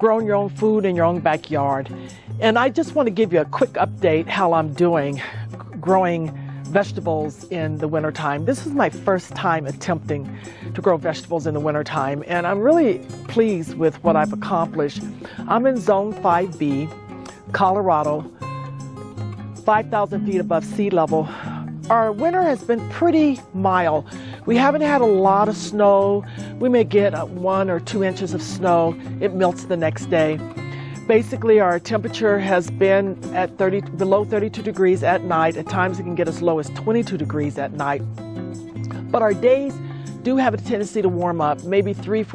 growing your own food in your own backyard. And I just want to give you a quick update how I'm doing growing vegetables in the wintertime. This is my first time attempting to grow vegetables in the wintertime, and I'm really pleased with what I've accomplished. I'm in Zone 5B, Colorado, 5,000 feet above sea level. Our winter has been pretty mild. We haven't had a lot of snow. We may get 1 or 2 inches of snow. It melts the next day. Basically, our temperature has been at below 32 degrees at night. At times it can get as low as 22 degrees at night. But our days do have a tendency to warm up. Maybe 3 or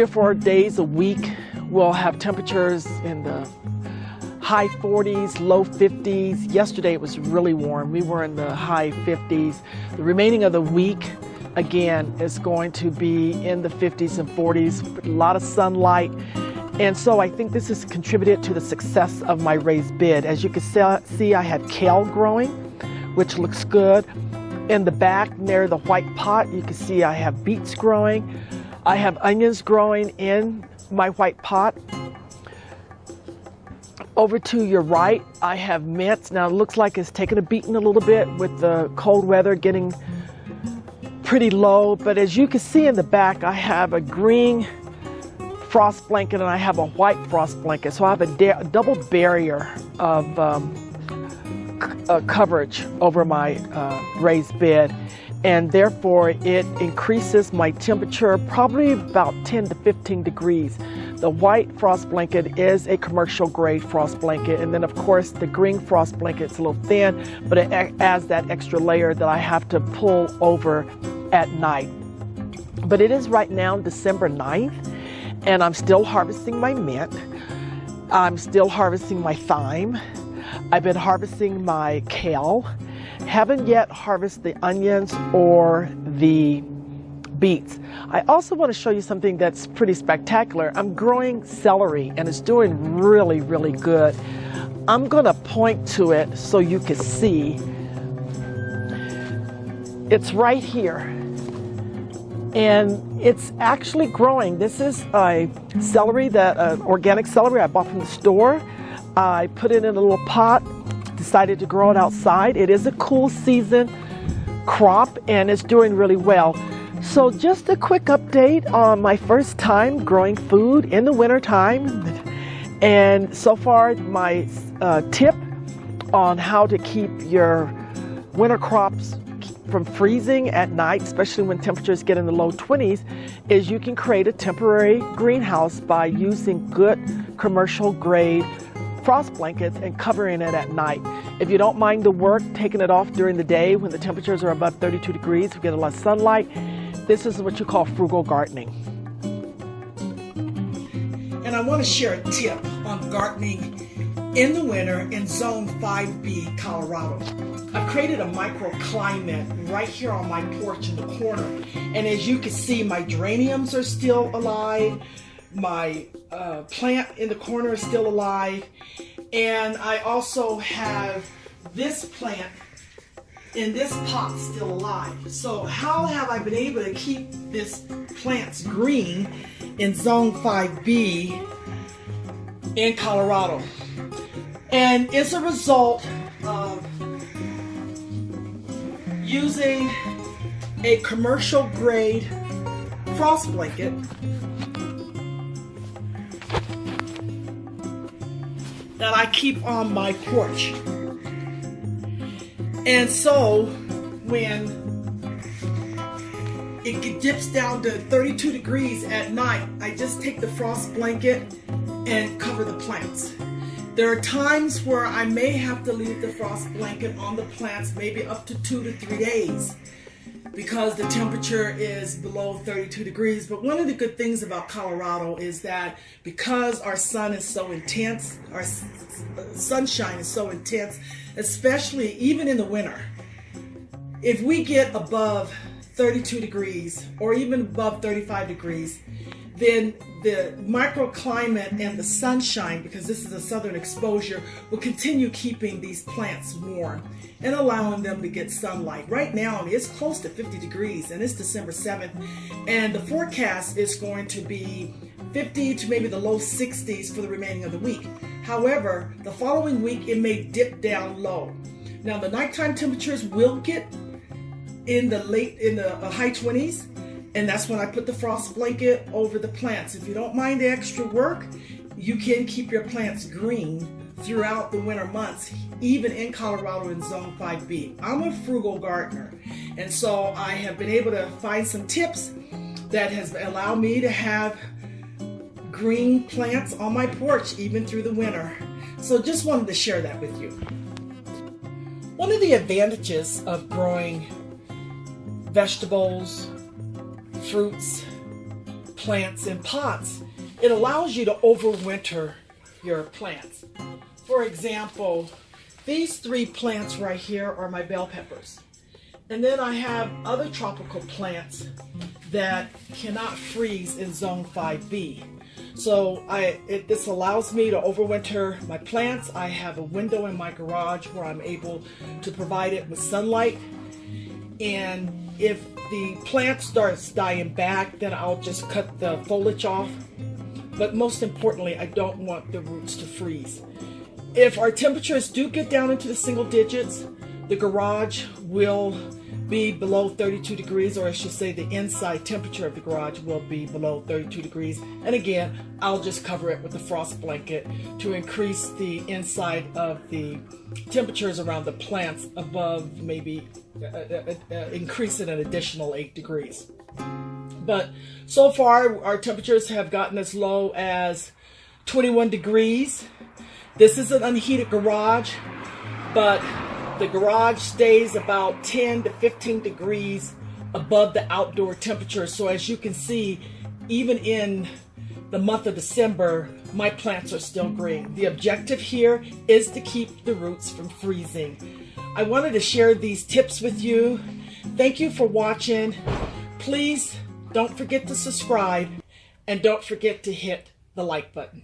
4 days a week we'll have temperatures in the high 40s, low 50s. Yesterday it was really warm. We were in the high 50s. The remaining of the week, again, is going to be in the 50s and 40s. A lot of sunlight. And so I think this has contributed to the success of my raised bed. As you can see, I have kale growing, which looks good. In the back near the white pot, you can see I have beets growing. I have onions growing in my white pot. Over to your right, I have mint. Now it looks like it's taken a beating a little bit with the cold weather getting pretty low. But as you can see in the back, I have a green frost blanket and I have a white frost blanket. So I have a double barrier of coverage over my raised bed, and therefore it increases my temperature probably about 10 to 15 degrees. The white frost blanket is a commercial grade frost blanket, and then of course the green frost blanket is a little thin, but it adds that extra layer that I have to pull over at night. But it is right now December 9th, and I'm still harvesting my mint. I'm still harvesting my thyme. I've been harvesting my kale. Haven't yet harvested the onions or the beets. I also want to show you something that's pretty spectacular. I'm growing celery and it's doing really, really good. I'm going to point to it so you can see. It's right here. And it's actually growing. This is a celery, organic celery I bought from the store. I put it in a little pot, decided to grow it outside. It is a cool season crop and it's doing really well. So just a quick update on my first time growing food in the winter time. And so far my tip on how to keep your winter crops from freezing at night, especially when temperatures get in the low 20s, is you can create a temporary greenhouse by using good commercial grade frost blankets and covering it at night. If you don't mind the work, taking it off during the day when the temperatures are above 32 degrees, we get a lot of sunlight. This is what you call frugal gardening. And I want to share a tip on gardening in the winter in Zone 5B, Colorado. I've created a microclimate right here on my porch in the corner. And as you can see, my geraniums are still alive. My plant in the corner is still alive. And I also have this plant in this pot still alive. So how have I been able to keep this plants green in Zone 5B in Colorado? And it's a result of using a commercial grade frost blanket that I keep on my porch. And so when it dips down to 32 degrees at night, I just take the frost blanket and cover the plants. There are times where I may have to leave the frost blanket on the plants maybe up to 2 to 3 days because the temperature is below 32 degrees. But one of the good things about Colorado is that because our sun is so intense, our sunshine is so intense, especially even in the winter, if we get above 32 degrees or even above 35 degrees, then the microclimate and the sunshine, because this is a southern exposure, will continue keeping these plants warm and allowing them to get sunlight. Right now, it's close to 50 degrees and it's December 7th, and the forecast is going to be 50 to maybe the low 60s for the remaining of the week. However, the following week it may dip down low. Now the nighttime temperatures will get in the high 20s, and that's when I put the frost blanket over the plants. If you don't mind the extra work, you can keep your plants green throughout the winter months, even in Colorado in Zone 5B. I'm a frugal gardener, and so I have been able to find some tips that has allowed me to have green plants on my porch even through the winter. So just wanted to share that with you. One of the advantages of growing vegetables, fruits, plants in pots, it allows you to overwinter your plants. For example, these 3 plants right here are my bell peppers. And then I have other tropical plants that cannot freeze in Zone 5B. So this allows me to overwinter my plants. I have a window in my garage where I'm able to provide it with sunlight. And if the plant starts dying back, then I'll just cut the foliage off. But most importantly, I don't want the roots to freeze. If our temperatures do get down into the single digits, the garage will be below 32 degrees, or I should say the inside temperature of the garage will be below 32 degrees. And again, I'll just cover it with the frost blanket to increase the inside of the temperatures around the plants above, maybe increase it an additional 8 degrees. But so far, our temperatures have gotten as low as 21 degrees. This is an unheated garage, but the garage stays about 10 to 15 degrees above the outdoor temperature. So as you can see, even in the month of December, my plants are still green. The objective here is to keep the roots from freezing. I wanted to share these tips with you. Thank you for watching. Please don't forget to subscribe, and don't forget to hit the like button.